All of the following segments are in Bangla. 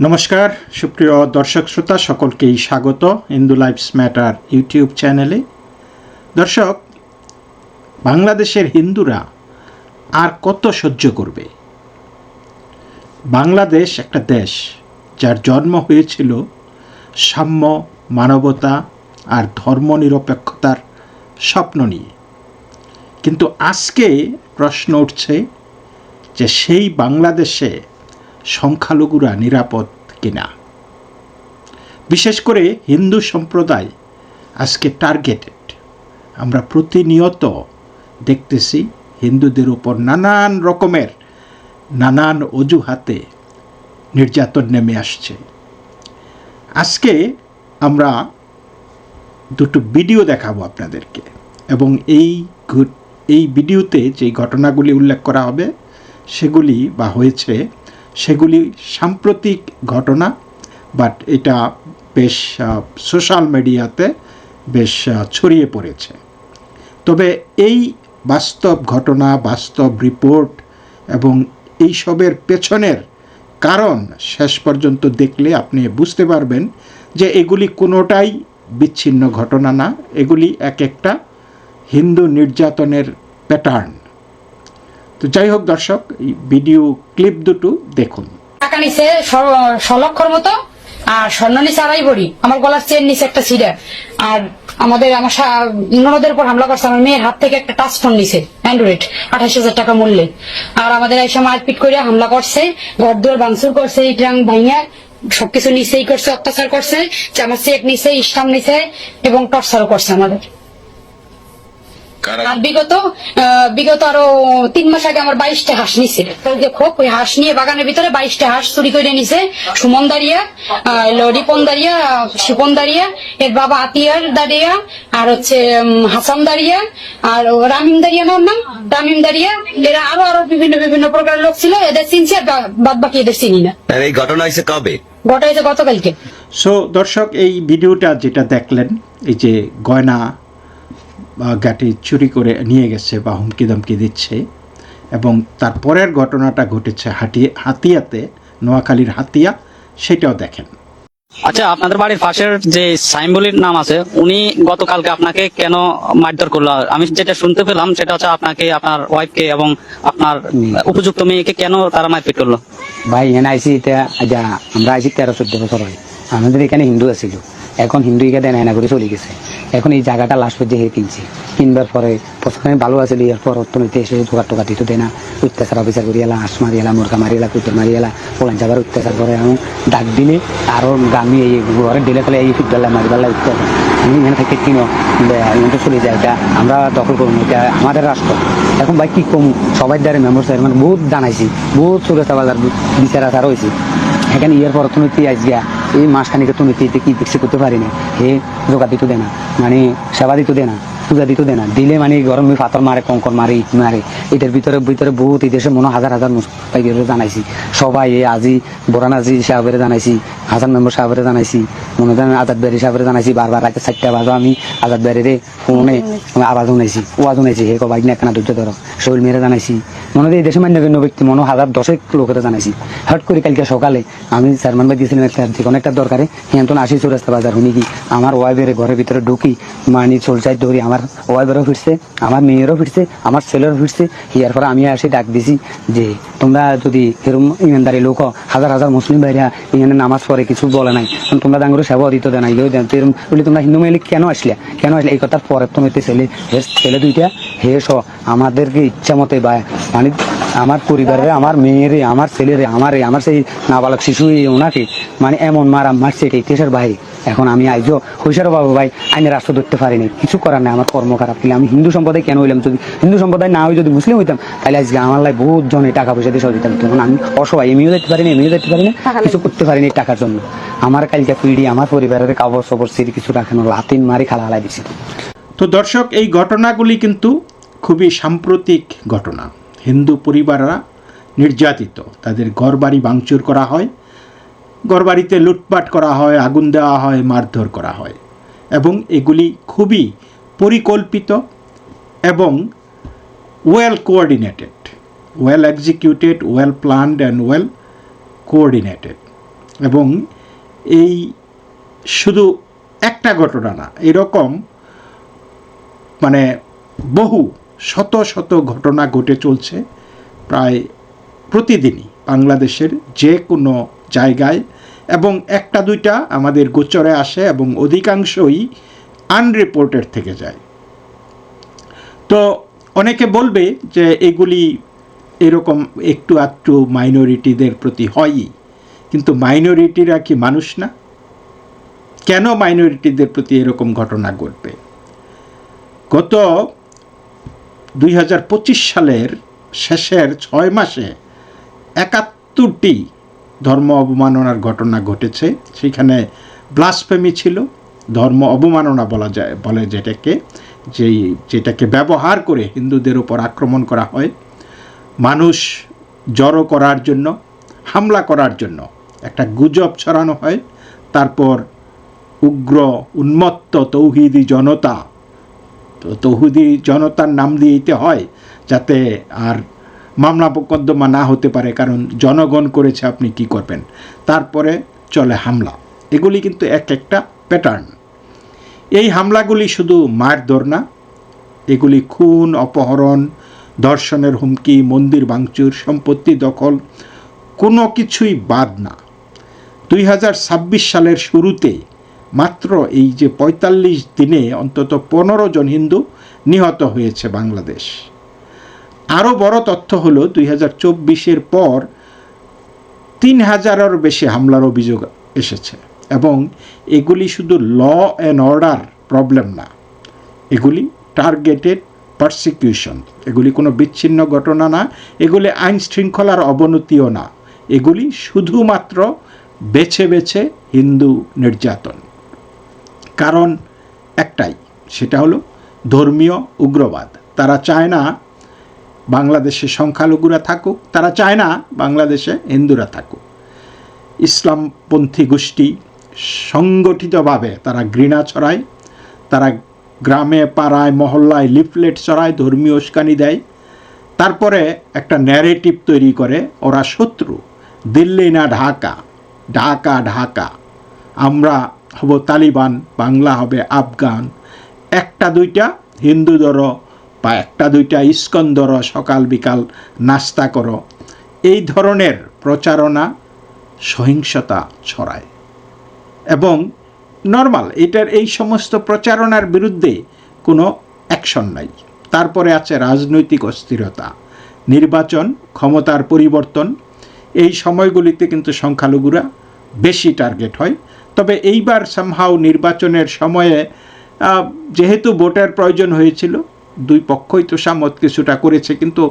নমস্কার সুপ্রিয় দর্শক শ্রোতা সকলকেই স্বাগত হিন্দু লাইফস ম্যাটার ইউটিউব চ্যানেলে। দর্শক, বাংলাদেশের হিন্দুরা আর কত সহ্য করবে? বাংলাদেশ একটা দেশ যার জন্ম হয়েছিল সাম্য, মানবতা আর ধর্মনিরপেক্ষতার স্বপ্ন নিয়ে। কিন্তু আজকে প্রশ্ন উঠছে যে সেই বাংলাদেশে সংখ্যালঘুরা নিরাপদ কিনা। বিশেষ করে হিন্দু সম্প্রদায় আজকে টার্গেটেড। আমরা প্রতিনিয়ত দেখতেছি হিন্দুদের উপর নানান অজুহাতে নির্যাতন নেমে আসছে। আজকে আমরা দুটো ভিডিও দেখাবো আপনাদেরকে, এবং এই ভিডিওতে যে ঘটনাগুলি উল্লেখ করা হবে সেগুলি সাম্প্রতিক ঘটনা, বাট এটা বেশ সোশ্যাল মিডিয়াতে বেশ ছড়িয়ে পড়েছে। তবে এই বাস্তব ঘটনা, বাস্তব রিপোর্ট এবং এইসবের পেছনের কারণ শেষ পর্যন্ত দেখলে আপনি বুঝতে পারবেন যে এগুলি কোনোটাই বিচ্ছিন্ন ঘটনা না, এগুলি এক একটা হিন্দু নির্যাতনের প্যাটার্ন। তো যাই হোক দর্শক, এই ভিডিও ক্লিপ দুটো দেখুন। টাকা নিছে 6 লক্ষর মতো, আর স্বর্ণ নিচে 2.5 ভরি, আমার গলার চেন নিচে একটা সিডা, আর আমার ননদের উপর হামলা করছে। আমার মেয়ের হাত থেকে একটা টাচ ফোন নিছে অ্যান্ড্রয়েড 28,000 টাকা মূল্যে। আর আমাদের এসে মারপিট করে হামলা করছে, ঘর দুয়ার ভাঙচুর করছে, ইটাং ভাঙিয়া সবকিছু নিচেই করছে, অত্যাচার করছে, আমার চেক নিছে, ইসলাম নিছে এবং টর্চারও করছে আমাদের। আর বিগত আরো 3 মাস আগে আমার 22টা হাঁস নিছে। ওই হাঁস নিয়ে বাগানের ভিতরে 22টা হাঁস চুরি করে নিছে সুমন দাঁড়িয়া, রিপন দাঁড়িয়া, শিপন দাঁড়িয়া, এর বাবা আতিয়ার দাঁড়িয়া, আর হচ্ছে হাসান দাঁড়িয়া, আর রামিম দাঁড়িয়া, নাম রামিম দাঁড়িয়া। এরা আরো বিভিন্ন প্রকারের লোক ছিল, এদের চিনছি আর বাদ বাকি এদের চিনি না। এই ঘটনা হয়েছে কবে? ঘটনা হয়েছে গতকালকে। সো দর্শক, এই ভিডিওটা যেটা দেখলেন, এই যে গয়না গাটি চুরি করে নিয়ে গেছে বা হুমকি ধমকি দিচ্ছে, এবং তারপরের ঘটনাটা ঘটেছে হাতিয়াতে, নোয়াখালীর হাতিয়া, সেটাও দেখেন। আচ্ছা, আপনাদের বাড়ির পাশের যে সাইম্বলির নাম আছে, উনি গতকালকে আপনাকে কেন মারধর করলো? আমি যেটা শুনতে পেলাম সেটা হচ্ছে আপনাকে, আপনার ওয়াইফকে এবং আপনার উপযুক্ত মেয়েকে কেন তারা মারপিট করলো? ভাই এখানে আইসি, আমরা আইসি 13-14 বছর হয়। আমাদের এখানে হিন্দু আছিল, এখন হিন্দু এখানে নেয় না করে চলে গেছে। এখন এই জায়গাটা লাস্ট পর্যায়ে হে কিনছি, কিনবার পরে প্রথমে ভালো আছিল, এরপর অর্থনীতি এসে টোকা দিত দেয় না, অত্যাচার অবিচার করি এলা, হাঁস মারি এলা, মুরগা মারি এলা, কুকুর মারি এলা, পোলান যাবার অত্যাচার করে। এবং ডাক দিলে আরো গামি এই ঘরে দিলে ফেলে এই ফুটবল্লা মারিবাল্লা অত্যাচার। আমি এখানে থেকে কিনো তো চলে যায়, এটা আমরা দখল করবো, এটা আমাদের রাষ্ট্র। এখন ভাই কি কম, সবাই দ্বারে মেম্বার চেয়ারম্যান বহুত জানাইছি, বহুত চোরেচা বাজার বিচার আচার হয়েছি। এখানে ইয়ার পর অর্থনীতি আসগিয়া এই মাসখানিক অর্থনীতিতে কি দেখছি করতে পারি না, হে জোগাড় দিত দেয় না, মানে সেবা দিত দেয় না, পূজা দিত দেয় না, দিলে মানে গরমে পাথর মারে, কঙ্কর মারে, ইট মারে। এটার ভিতরে বহুত এই দেশে মনে হাজার জানাইছি সবাই। আজি বোরান আজি সাহেবের জানাইছি, হাসান মেম্বার সাহেবের জানাইছি, মনে করেন আজাদ বাড়ি সাহেবের জানাইছি। বারবার রাতে 4টা বাজো আমি আজাদ বাড়িরে ফোনে আওয়াজ শুনাইছি, হে কবাই না কেনা ধৈর্য ধরো, শৈল মেয়েরা জানাইছি। মনে হয় এই দেশে মান্যগণ্য ব্যক্তি মনে 1000-10 লোকেরা জানাইছি। হট করে কালকে সকালে আমি চেয়ারম্যান ভাই দিয়েছিলাম যে কোনো একটা দরকারে, হিয়ান্তন আসি চৌরাস্তা বাজার শুনি কি আমার ওয়াইফের ঘরের ভিতরে ঢুকি, মানি চলচাই ধরি, আমার ওয়াইফেরও ফিরছে, আমার মেয়েরও ফিরছে, আমার ছেলেরও ফিরছে। ইয়ার পরে আমি আসি ডাক দিছি যে তোমরা যদি এরকম ইমানদারি লোক, হাজার মুসলিম ভাইরা এখানে নামাজ পড়ে, কিছু বলে নাই, তোমরা ডাঙ্গুরে সেবা দিত দেয় না, এরকম বলি তোমরা হিন্দু মেয়ে কেন আসলে এই কথার পরে তুমি ছেলে দুইটা হে আমাদেরকে ইচ্ছা মতে বা মানে আমার পরিবারের, আমার মেয়েরে, আমার ছেলেরে, আমার সেই নাবালক শিশু ওনাকে মানে এমন মারছে, এটা ইতিহাসের বাইরে। এখন আমি আইজো হইসারও বাবু ভাই আইনের রাষ্ট্র ধরতে পারিনি, কিছু করার নাই, আমার কর্ম খারাপ। কিন্তু আমি হিন্দু সম্প্রদায় কেন হইলাম? যদি হিন্দু সম্প্রদায় না হয়ে যদি মুসলিম হইতাম, তাহলে আজকে আমার লাই বহুত জনে টাকা পয়সা দিয়ে সহযোগিতা দিতাম। তখন আমি অসহায়, এমনিও দেখতে পারিনি, কিছু করতে পারিনি টাকার জন্য। আমার কালকে পিড়ি, আমার পরিবারের কাপড় সবর সিঁড়ি কিছু রাখেন, লাতিন মারি খালা হালাই দিচ্ছে। তো দর্শক, এই ঘটনাগুলি কিন্তু খুবই সাম্প্রতিক ঘটনা। হিন্দু পরিবাররা নির্যাতিত, তাদের ঘরবাড়ি ভাঙচুর করা হয়, ঘরবাড়িতে লুটপাট করা হয়, আগুন দেওয়া হয়, মারধর করা হয়, এবং এগুলি খুবই পরিকল্পিত এবং well coordinated, well executed, well planned and well coordinated. এবং এই শুধু একটা ঘটনা না, এরকম মানে বহু শত শত ঘটনা ঘটে চলছে প্রায় প্রতিদিনই বাংলাদেশের যে কোনো জায়গায়, এবং একটা দুইটা আমাদের গোচরে আসে এবং অধিকাংশই আনরিপোর্টেড থেকে যায়। তো অনেকে বলবে যে এগুলি এরকম একটু আধটু মাইনরিটিদের প্রতি হয়ই, কিন্তু মাইনরিটিরা কি মানুষ না? কেন মাইনরিটিদের প্রতি এরকম ঘটনা ঘটবে? গত 2025 সালের শেষের 6 মাসে 71টি ধর্ম অবমাননার ঘটনা ঘটেছে। সেখানে ব্লাসফেমি ছিল, ধর্ম অবমাননা বলে যেটাকে ব্যবহার করে হিন্দুদের উপর আক্রমণ করা হয়, মানুষ জড়ো করার জন্য, হামলা করার জন্য একটা গুজব ছড়ানো হয়, তারপর উগ্র উন্মত্ত তৌহিদি জনতার নাম দিতে হয় যাতে আর মামলা মোকদ্দমা না হতে পারে, কারণ জনগণ করেছে, আপনি কি করবেন। তারপরে চলে হামলা। এগুলি কিন্তু এক একটা প্যাটার্ন। এই হামলাগুলি শুধু মারধর না, এগুলি খুন, অপহরণ, ধর্ষণের হুমকি, মন্দির ভাঙচুর, সম্পত্তি দখল, কোনো কিছুই বাদ না। 2026 সালের শুরুতে মাত্র এই যে 45 দিনে অন্তত 15 জন হিন্দু নিহত হয়েছে বাংলাদেশ। আরও বড় তথ্য হলো 2024-এর পর 3000-এরও বেশি হামলার অভিযোগ এসেছে, এবং এগুলি শুধু ল অ্যান্ড অর্ডার প্রবলেম না, এগুলি টার্গেটেড পারসিকিউশন। এগুলি কোনো বিচ্ছিন্ন ঘটনা না, এগুলি আইন শৃঙ্খলার অবনতিও না, এগুলি শুধুমাত্র বেছে বেছে হিন্দু নির্যাতন। কারণ একটাই, সেটা হলো ধর্মীয় উগ্রবাদ। তারা চায় না বাংলাদেশে সংখ্যালঘুরা থাকুক, তারা চায় না বাংলাদেশে হিন্দুরা থাকুক। ইসলামপন্থী গোষ্ঠী সংগঠিতভাবে তারা ঘৃণা ছড়ায়, তারা গ্রামে পাড়ায় মহল্লায় লিফলেট ছড়ায়, ধর্মীয় উস্কানি দেয়, তারপরে একটা ন্যারেটিভ তৈরি করে ওরা শত্রু। দিল্লি না ঢাকা, ঢাকা ঢাকা, আমরা হব তালিবান, বাংলা হবে আফগান, একটা দুইটা হিন্দু ধরো বা একটা দুইটা ইস্কন ধরো, সকাল বিকাল নাস্তা করো, এই ধরনের প্রচারণা সহিংসতা ছড়ায়। এবং নর্মাল এটার এই সমস্ত প্রচারণার বিরুদ্ধে কোনো অ্যাকশন নাই। তারপরে আছে রাজনৈতিক অস্থিরতা, নির্বাচন, ক্ষমতার পরিবর্তন। এই সময়গুলিতে কিন্তু সংখ্যালঘুরা বেশি টার্গেট হয়। তবে এইবার সামহাও নির্বাচনের সময়ে যেহেতু ভোটের প্রয়োজন হয়েছিল, দুই পক্ষই তোষামত কিছুটা করেছে, কিন্তু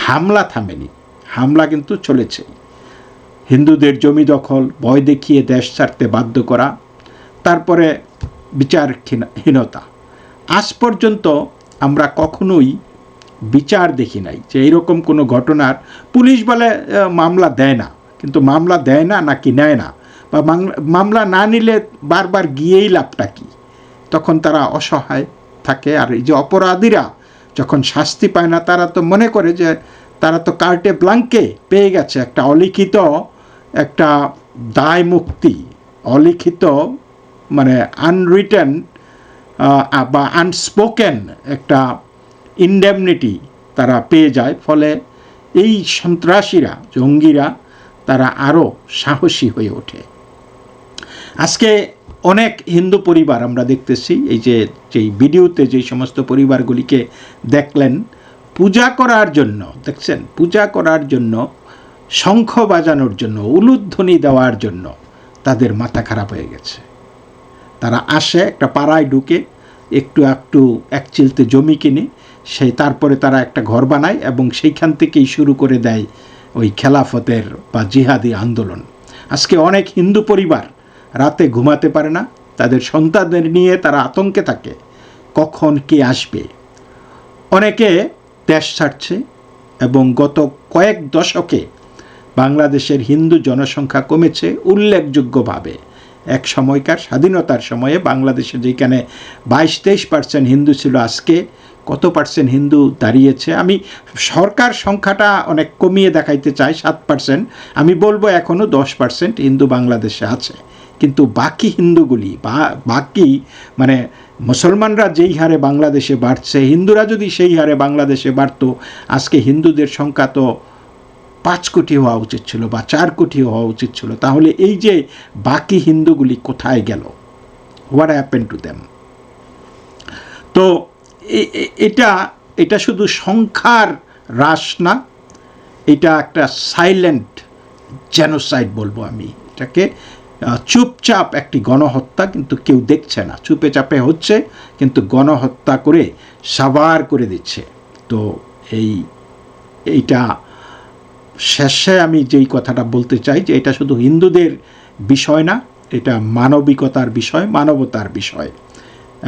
হামলা থামেনি, হামলা কিন্তু চলেছে। হিন্দুদের জমি দখল, ভয় দেখিয়ে দেশ ছাড়তে বাধ্য করা, তারপরে বিচারহীনতা। আজ পর্যন্ত আমরা কখনোই বিচার দেখি নাই যে এইরকম কোনো ঘটনার পুলিশ বলে মামলা দেয় না, কিন্তু মামলা দেয় না নাকি নেয় না, বা মামলা না নিলে বারবার গিয়েই লাভটা কী, তখন তারা অসহায় থাকে। আর এই যে অপরাধীরা যখন শাস্তি পায় না, তারা তো মনে করে যে তারা তো কার্টে ব্লাঙ্কে পেয়ে গেছে একটা অলিখিত একটা দায় মুক্তি, অলিখিত মানে আনরিটেন বা আনস্পোকেন একটা ইনডেমনিটি তারা পেয়ে যায়। ফলে এই সন্ত্রাসীরা, জঙ্গিরা তারা আরও সাহসী হয়ে ওঠে। আজকে অনেক হিন্দু পরিবার আমরা দেখতেছি, এই যেই ভিডিওতে যেই সমস্ত পরিবারগুলিকে দেখলেন, পূজা করার জন্য, দেখছেন, পূজা করার জন্য, শঙ্খ বাজানোর জন্য, উলুধ্বনি দেওয়ার জন্য তাদের মাথা খারাপ হয়ে গেছে। তারা আসে, একটা পাড়ায় ঢুকে একটু এক চিলতে জমি কিনে তারপরে তারা একটা ঘর বানায় এবং সেইখান থেকেই শুরু করে দেয় ওই খেলাফতের বা জিহাদি আন্দোলন। আজকে অনেক হিন্দু পরিবার রাতে ঘুমাতে পারে না, তাদের সন্তানদের নিয়ে তারা আতঙ্কে থাকে, কখন কে আসবে। অনেকে দেশ ছাড়ছে এবং গত কয়েক দশকে বাংলাদেশের হিন্দু জনসংখ্যা কমেছে উল্লেখযোগ্যভাবে। এক সময়কার স্বাধীনতার সময়ে বাংলাদেশে যেখানে 22-23% হিন্দু ছিল, আজকে কত পার্সেন্ট হিন্দু দাঁড়িয়েছে। আমি সরকার সংখ্যাটা অনেক কমিয়ে দেখাইতে চাই, 7%। আমি বলবো এখনও 10% হিন্দু বাংলাদেশে আছে, কিন্তু বাকি হিন্দুগুলি বা বাকি মানে মুসলমানরা যেই হারে বাংলাদেশে বাড়ছে, হিন্দুরা যদি সেই হারে বাংলাদেশে বাড়তো, আজকে হিন্দুদের সংখ্যা তো 5 কোটি হওয়া উচিত ছিল বা 4 কোটি হওয়া উচিত ছিল। তাহলে এই যে বাকি হিন্দুগুলি কোথায় গেল? What happen to them? তো এটা শুধু সংখ্যার হ্রাস না, এটা একটা সাইলেন্ট জেনোসাইড বলবো আমি এটাকে। চুপচাপ একটি গণহত্যা, কিন্তু কেউ দেখছে না, চুপে চাপে হচ্ছে, কিন্তু গণহত্যা করে সাবার করে দিচ্ছে। তো এইটা শেষে আমি যেই কথাটা বলতে চাই যে এটা শুধু হিন্দুদের বিষয় না, এটা মানবিকতার বিষয়, মানবতার বিষয়।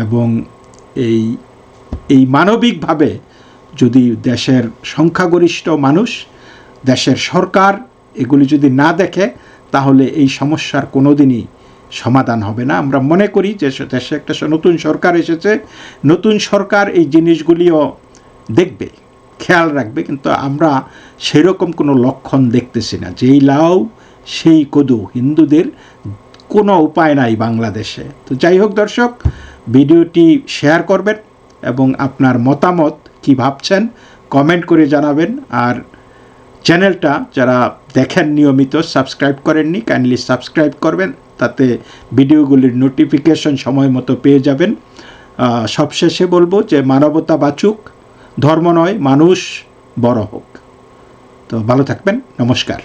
এবং এই মানবিকভাবে যদি দেশের সংখ্যাগরিষ্ঠ মানুষ, দেশের সরকার এগুলি যদি না দেখে, তাহলে এই সমস্যার কোনো দিনই সমাধান হবে না। আমরা মনে করি যে দেশে একটা নতুন সরকার এসেছে, নতুন সরকার এই জিনিসগুলিও দেখবে, খেয়াল রাখবে, কিন্তু আমরা সেরকম কোনো লক্ষণ দেখতেছি না। যেই লাউ সেই কদু, হিন্দুদের কোনো উপায় নাই বাংলাদেশে। তো যাই হোক দর্শক, ভিডিওটি শেয়ার করবেন এবং আপনার মতামত কি ভাবছেন কমেন্ট করে জানাবেন। আর চ্যানেলটা যারা দেখেন নিয়মিত, সাবস্ক্রাইব করেননি, কাইন্ডলি সাবস্ক্রাইব করবেন, তাতে ভিডিওগুলির নোটিফিকেশন সময় মতো পেয়ে যাবেন। সবশেষে বলবো যে মানবতা বাঁচুক, ধর্ম নয়, মানুষ বড় হোক। তো ভালো থাকবেন, নমস্কার।